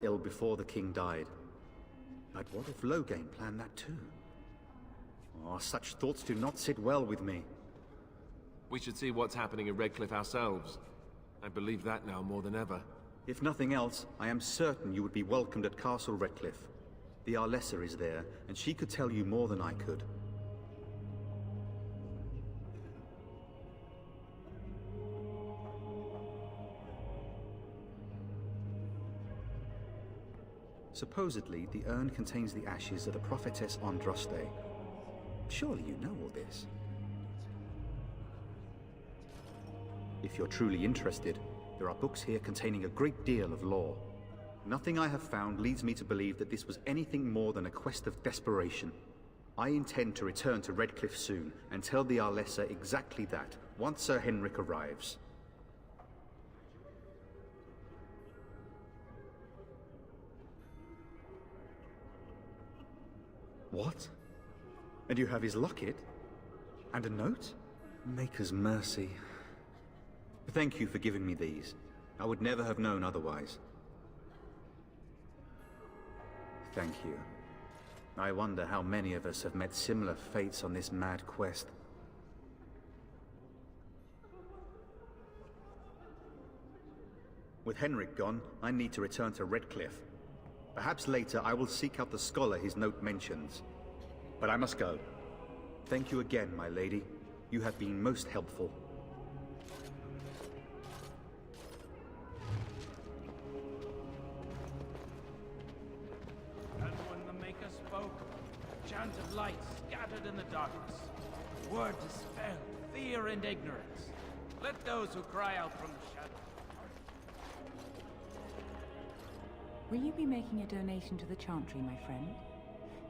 ill before the king died. But what if Loghain planned that too? Oh, such thoughts do not sit well with me. We should see what's happening in Redcliffe ourselves. I believe that now more than ever. If nothing else, I am certain you would be welcomed at Castle Redcliffe. The Arlessa is there, and she could tell you more than I could. Supposedly, the urn contains the ashes of the prophetess Andraste. Surely you know all this. If you're truly interested, there are books here containing a great deal of lore. Nothing I have found leads me to believe that this was anything more than a quest of desperation. I intend to return to Redcliffe soon, and tell the Arlessa exactly that, once Sir Henrik arrives. What? And you have his locket? And a note? Maker's mercy. Thank you for giving me these. I would never have known otherwise. Thank you. I wonder how many of us have met similar fates on this mad quest. With Henrik gone, I need to return to Redcliffe. Perhaps later I will seek out the scholar his note mentions. But I must go. Thank you again, my lady. You have been most helpful. And when the Maker spoke, a chant of light scattered in the darkness. Word dispelled fear and ignorance. Let those who cry out from the shadows. Will you be making a donation to the Chantry, my friend?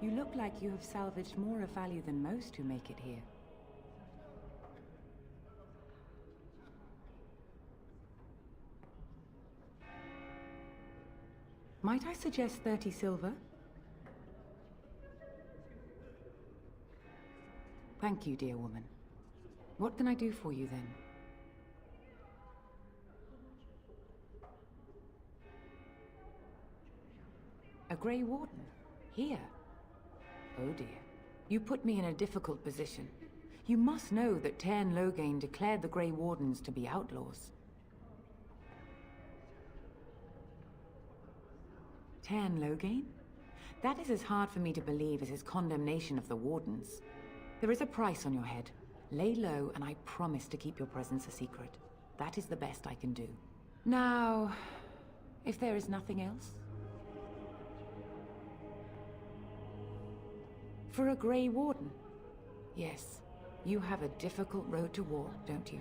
You look like you have salvaged more of value than most who make it here. Might I suggest 30 silver? Thank you, dear woman. What can I do for you then? A Grey Warden? Here? Oh dear. You put me in a difficult position. You must know that Tairn Loghain declared the Grey Wardens to be outlaws. Tairn Loghain? That is as hard for me to believe as his condemnation of the Wardens. There is a price on your head. Lay low, and I promise to keep your presence a secret. That is the best I can do. Now, if there is nothing else? For a Grey Warden? Yes, you have a difficult road to walk, don't you?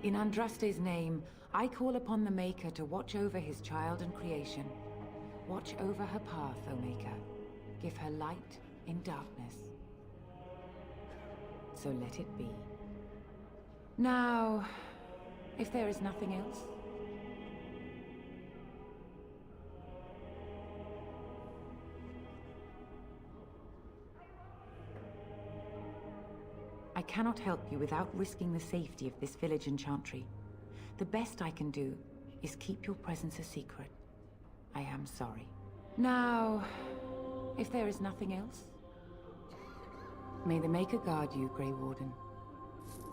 In Andraste's name, I call upon the Maker to watch over his child and creation. Watch over her path, O Maker. Give her light in darkness. So let it be. Now, if there is nothing else? I cannot help you without risking the safety of this village and Chantry. The best I can do is keep your presence a secret. I am sorry. Now, if there is nothing else? May the Maker guard you, Grey Warden.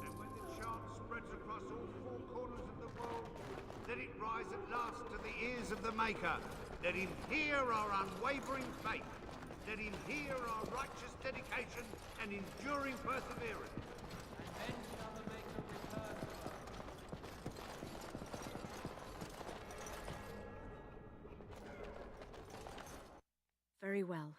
And when the chant spreads across all four corners of the world, let it rise at last to the ears of the Maker. Let him hear our unwavering faith. Let him hear our righteous dedication and enduring perseverance. And then shall the Maker return. Very well.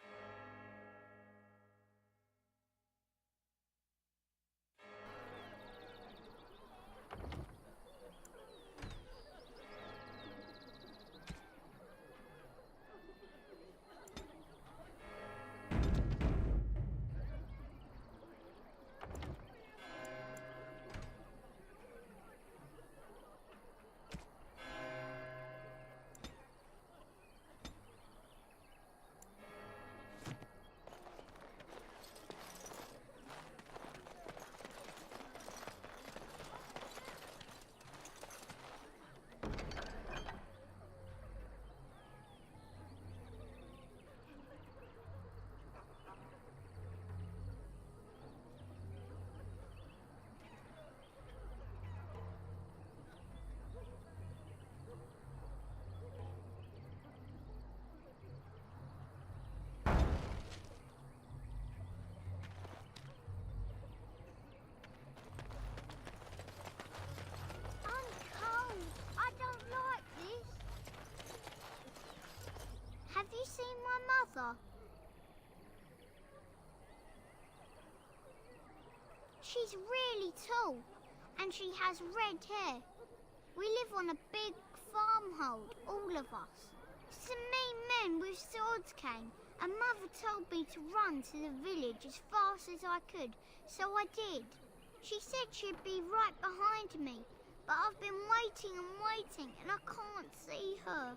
my mother? She's really tall, and she has red hair. We live on a big farmhold, all of us. Some mean men with swords came, and Mother told me to run to the village as fast as I could, so I did. She said she'd be right behind me, but I've been waiting and waiting, and I can't see her.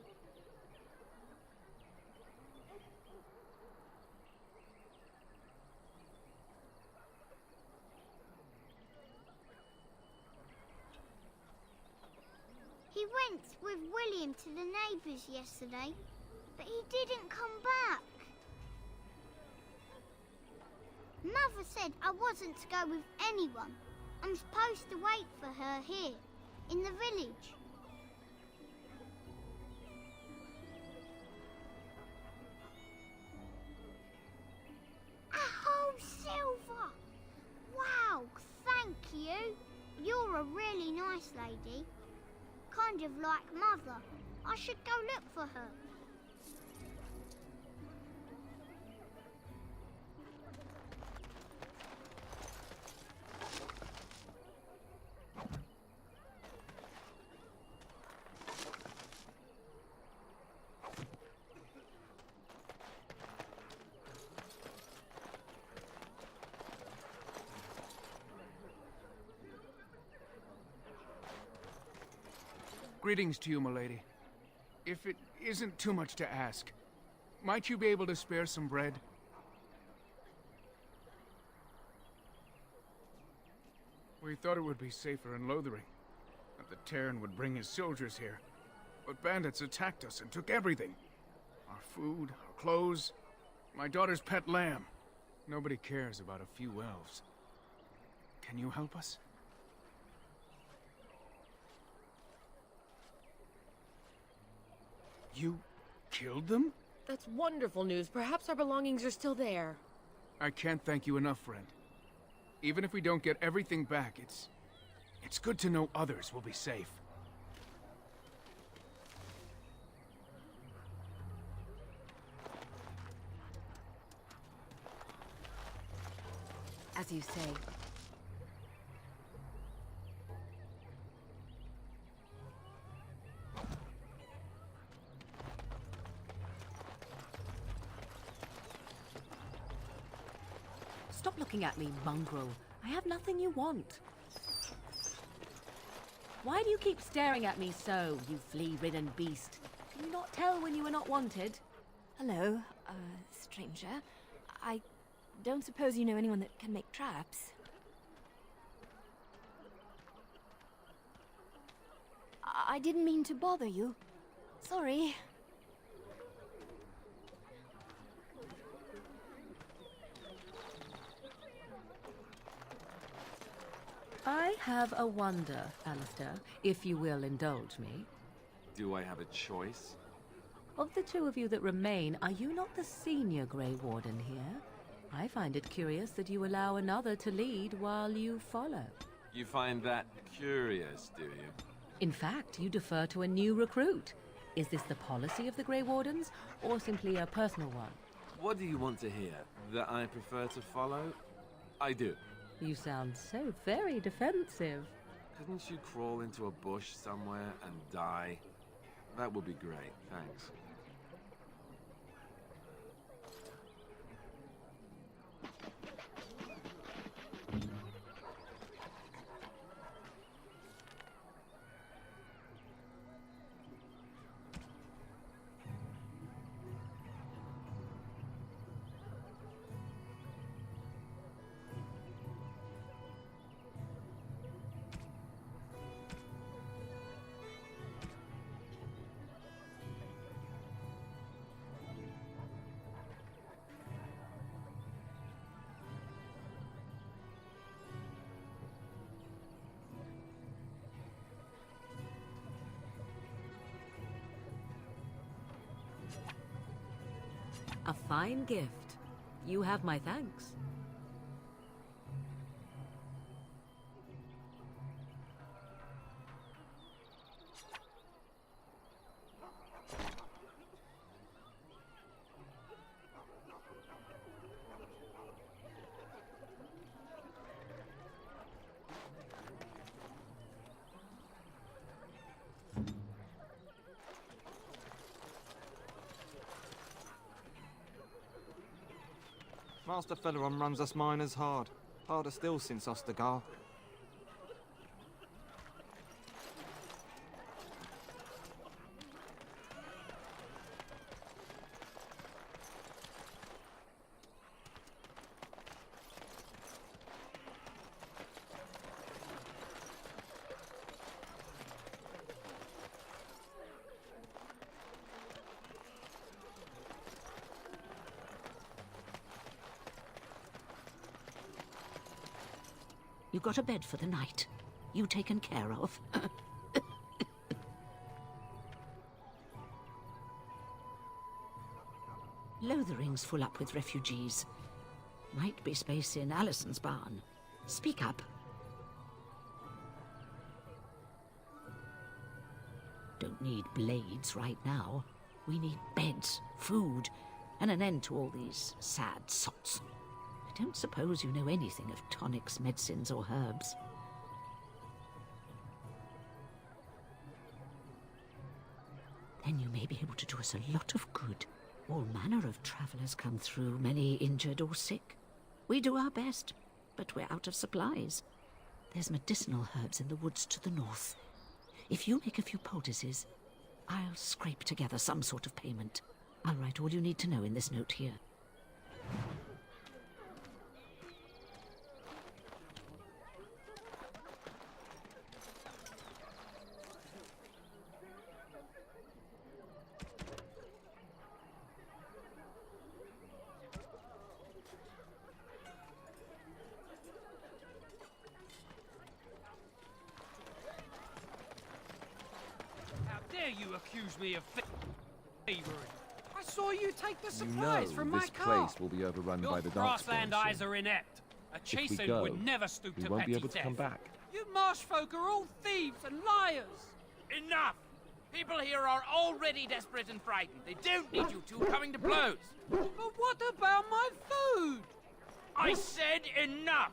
He went with William to the neighbours yesterday, but he didn't come back. Mother said I wasn't to go with anyone. I'm supposed to wait for her here, in the village. Oh, Silver! Wow, thank you. You're a really nice lady. Kind of like Mother. I should go look for her. Greetings to you, milady. If it isn't too much to ask, might you be able to spare some bread? We thought it would be safer in Lothering, that the Terran would bring his soldiers here. But bandits attacked us and took everything. Our food, our clothes, my daughter's pet lamb. Nobody cares about a few elves. Can you help us? You killed them? That's wonderful news. Perhaps our belongings are still there. I can't thank you enough, friend. Even if we don't get everything back, it's good to know others will be safe. As you say. Stop looking at me, mongrel. I have nothing you want. Why do you keep staring at me so, you flea-ridden beast? Can you not tell when you are not wanted? Hello, stranger. I don't suppose you know anyone that can make traps? I didn't mean to bother you. Sorry. I have a wonder, Alistair, if you will indulge me. Do I have a choice? Of the two of you that remain, are you not the senior Grey Warden here? I find it curious that you allow another to lead while you follow. You find that curious, do you? In fact, you defer to a new recruit. Is this the policy of the Grey Wardens, or simply a personal one? What do you want to hear? That I prefer to follow? I do. You sound so very defensive. Couldn't you crawl into a bush somewhere and die? That would be great, thanks. A fine gift. You have my thanks. Master Feleron runs us miners hard. Harder still since Ostagar. You got a bed for the night. You taken care of. Lothering's full up with refugees. Might be space in Alison's barn. Speak up. Don't need blades right now. We need beds, food, and an end to all these sad sots. I don't suppose you know anything of tonics, medicines, or herbs. Then you may be able to do us a lot of good. All manner of travelers come through, many injured or sick. We do our best, but we're out of supplies. There's medicinal herbs in the woods to the north. If you make a few poultices, I'll scrape together some sort of payment. I'll write all you need to know in this note here. You accuse me of thievery. I saw you take the supplies from my this car. place will be overrun Your by the grassland Darkspawn eyes soon. are inept. A If we chasen go, would never stoop we to won't petty be able to theft. come back. You marsh folk are all thieves and liars. Enough! People here are already desperate and frightened. They don't need you two coming to blows. But what about my food? I said enough!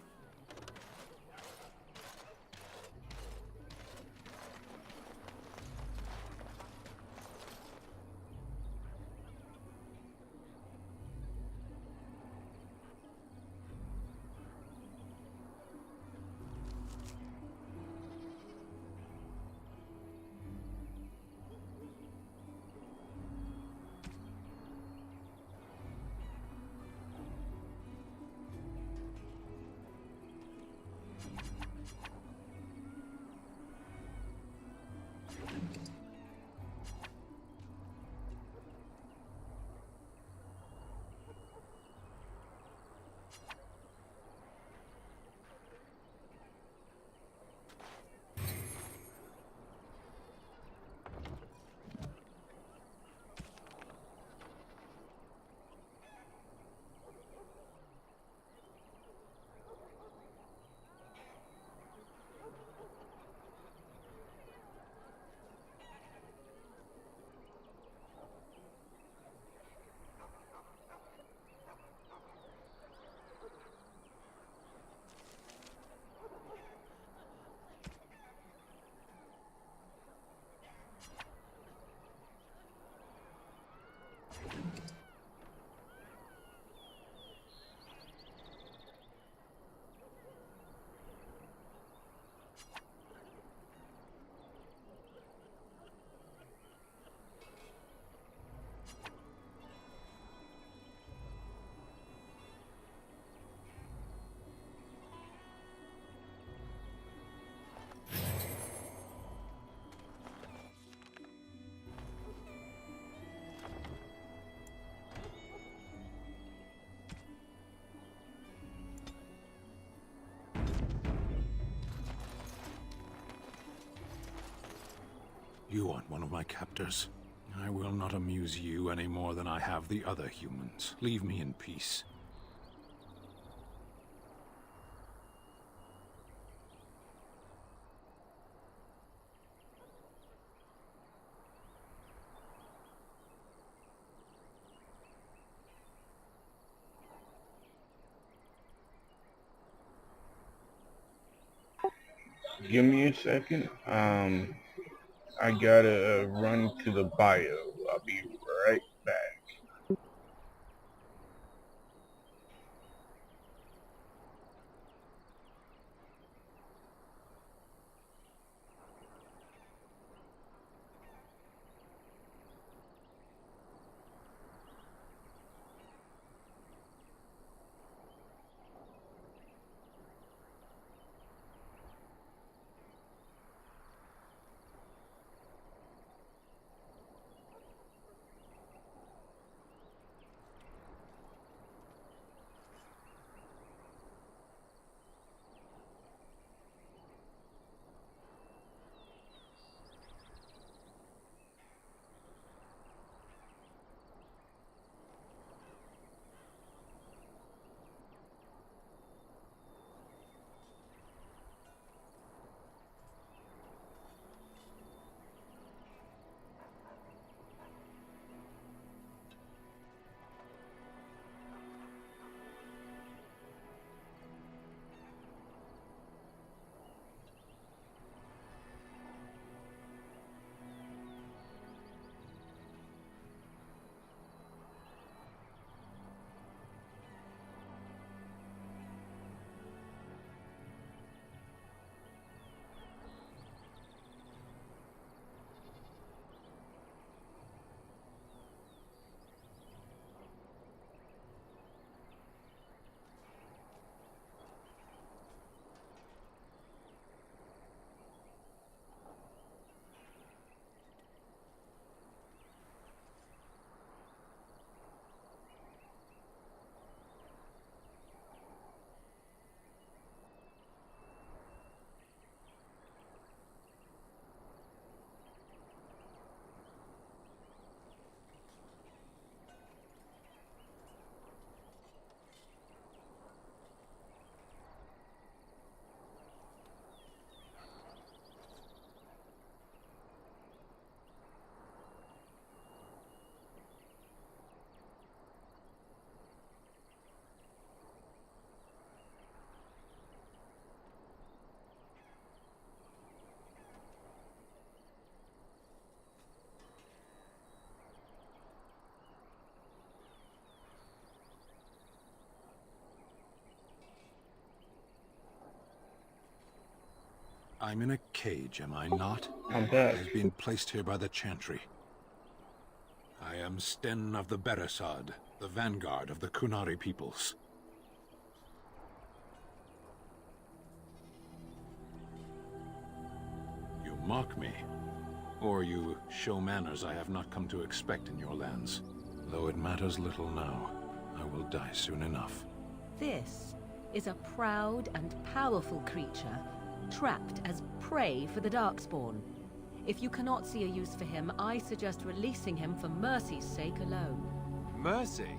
You aren't one of my captors. I will not amuse you any more than I have the other humans. Leave me in peace. Give me a second. I gotta run to the bio. I'll be right back. I'm in a cage, am I not? I'm back. I've been placed here by the Chantry. I am Sten of the Beresad, the vanguard of the Kunari peoples. You mock me, or you show manners I have not come to expect in your lands. Though it matters little now, I will die soon enough. This is a proud and powerful creature, trapped as prey for the Darkspawn. If you cannot see a use for him, I suggest releasing him for mercy's sake alone. Mercy?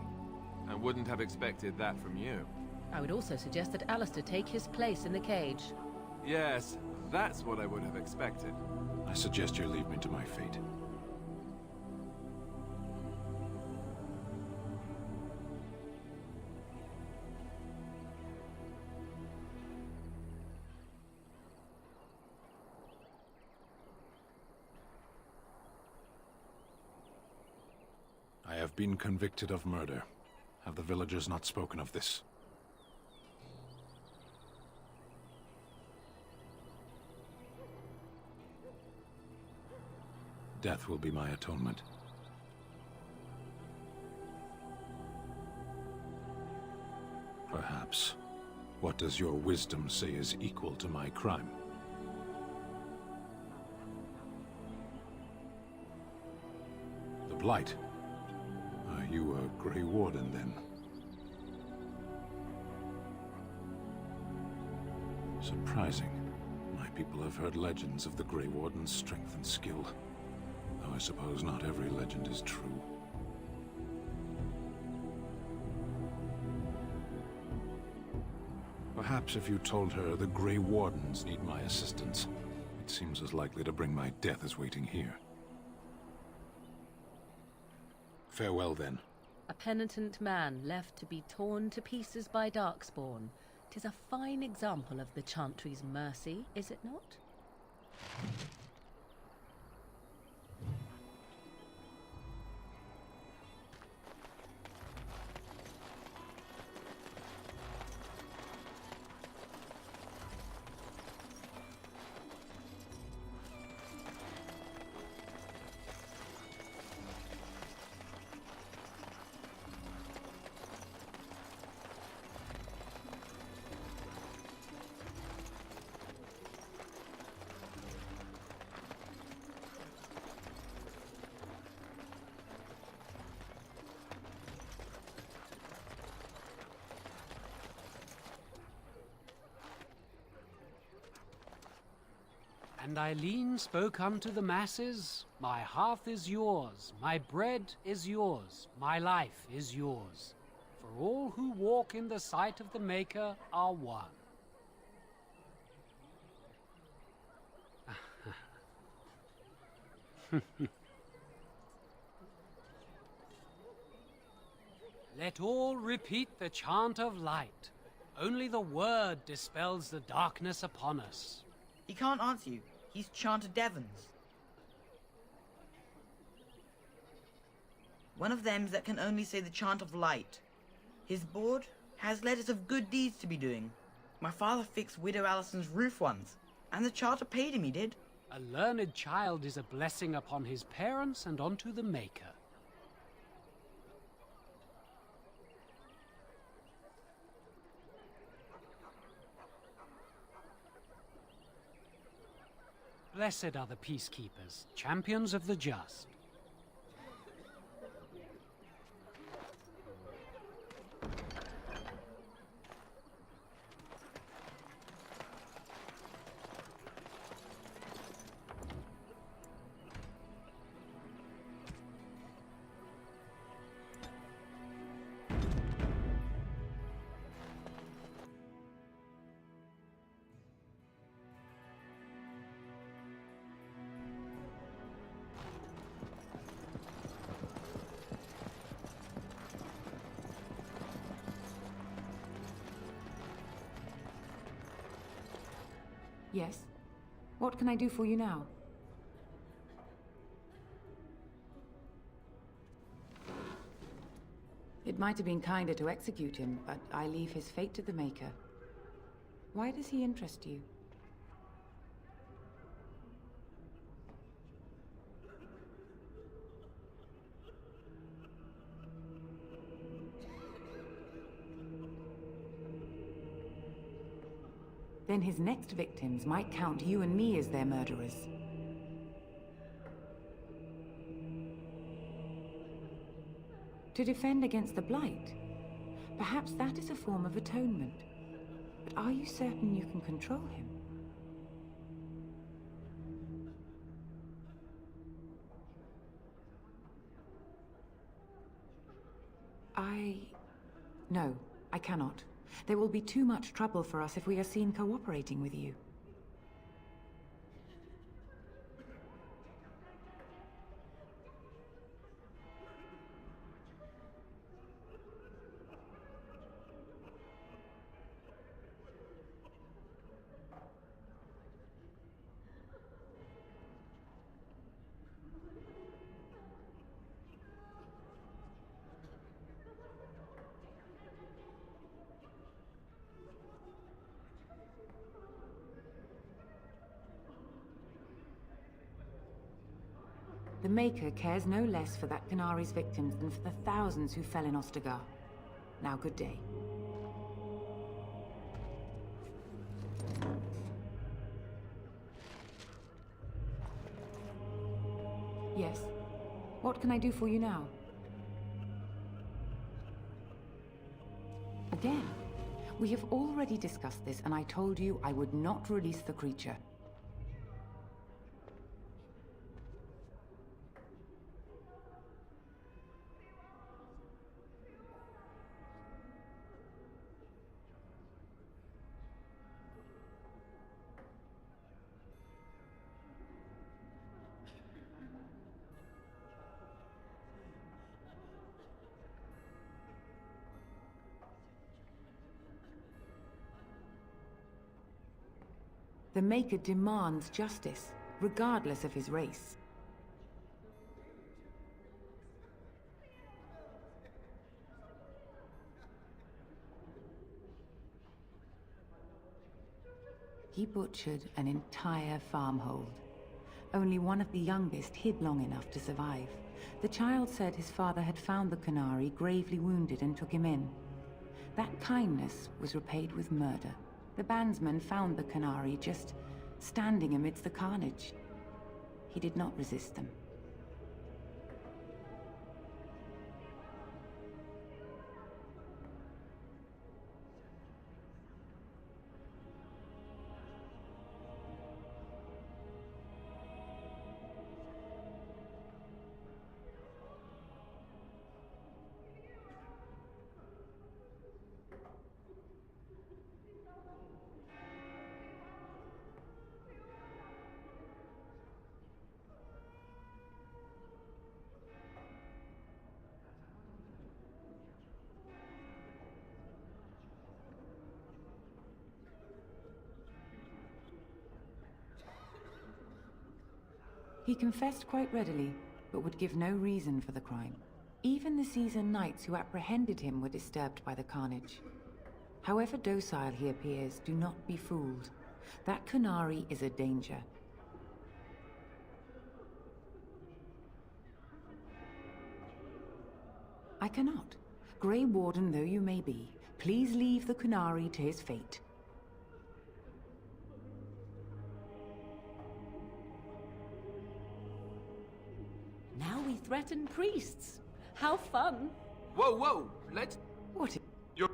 I wouldn't have expected that from you. I would also suggest that Alistair take his place in the cage. Yes, that's what I would have expected. I suggest you leave me to my fate. I have been convicted of murder. Have the villagers not spoken of this? Death will be my atonement. Perhaps. What does your wisdom say is equal to my crime? The Blight. Are you a Grey Warden, then? Surprising. My people have heard legends of the Grey Warden's strength and skill. Though I suppose not every legend is true. Perhaps if you told her the Grey Wardens need my assistance, it seems as likely to bring my death as waiting here. Farewell, then. A penitent man left to be torn to pieces by Darkspawn. 'Tis a fine example of the Chantry's mercy, is it not? And Eileen spoke unto the masses, my hearth is yours, my bread is yours, my life is yours. For all who walk in the sight of the Maker are one. Let all repeat the chant of light. Only the word dispels the darkness upon us. He can't answer you. He's chanted Devons. One of them's that can only say the chant of light. His board has letters of good deeds to be doing. My father fixed Widow Allison's roof once, and the charter paid him, he did. A learned child is a blessing upon his parents and onto the Maker. Blessed are the peacekeepers, champions of the just. Yes? What can I do for you now? It might have been kinder to execute him, but I leave his fate to the Maker. Why does he interest you? then his next victims might count you and me as their murderers. To defend against the Blight? Perhaps that is a form of atonement. But are you certain you can control him? No, I cannot. There will be too much trouble for us if we are seen cooperating with you. The Maker cares no less for that Qunari's victims than for the thousands who fell in Ostagar. Now, good day. Yes? What can I do for you now? Again? We have already discussed this, and I told you I would not release the creature. The Maker demands justice, regardless of his race. He butchered an entire farmhold. Only one of the youngest hid long enough to survive. The child said his father had found the Qunari gravely wounded and took him in. That kindness was repaid with murder. The bandsman found the Qunari just standing amidst the carnage. He did not resist them. He confessed quite readily, but would give no reason for the crime. Even the seasoned knights who apprehended him were disturbed by the carnage. However docile he appears, do not be fooled. That Qunari is a danger. I cannot. Grey Warden though you may be, please leave the Qunari to his fate. Now we threaten priests. How fun! Whoa, whoa! Let's... What? You're...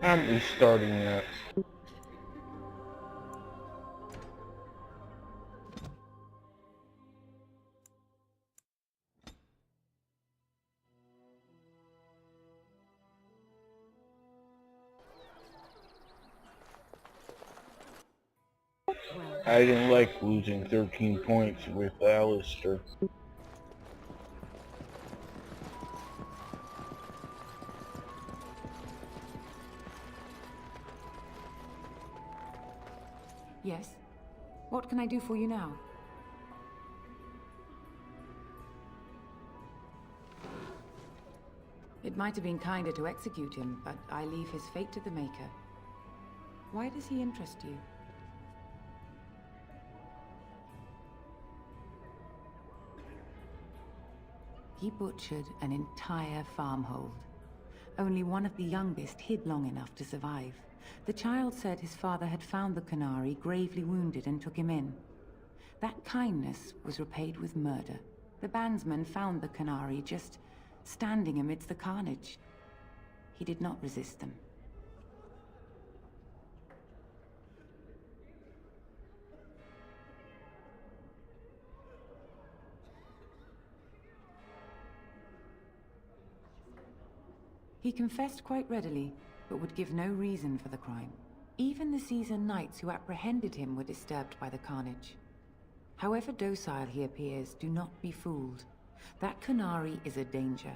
I'm restarting that. I didn't like losing 13 points with Alistair. Yes? What can I do for you now? It might have been kinder to execute him, but I leave his fate to the Maker. Why does he interest you? He butchered an entire farmhold. Only one of the youngest hid long enough to survive. The child said his father had found the Qunari gravely wounded and took him in. That kindness was repaid with murder. The bandsman found the Qunari just standing amidst the carnage. He did not resist them. He confessed quite readily, but would give no reason for the crime. Even the seasoned knights who apprehended him were disturbed by the carnage. However docile he appears, do not be fooled. That Qunari is a danger.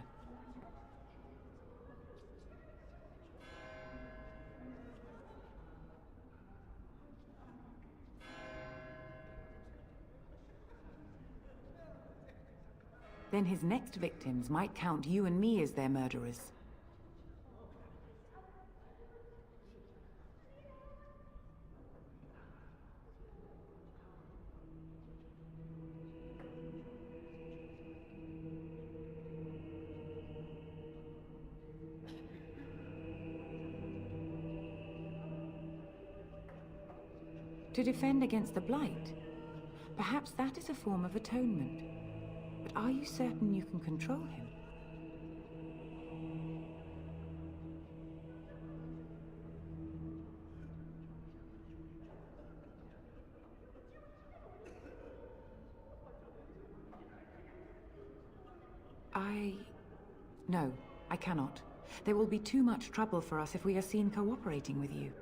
Then his next victims might count you and me as their murderers. To defend against the Blight? Perhaps that is a form of atonement. But are you certain you can control him? No, I cannot. There will be too much trouble for us if we are seen cooperating with you.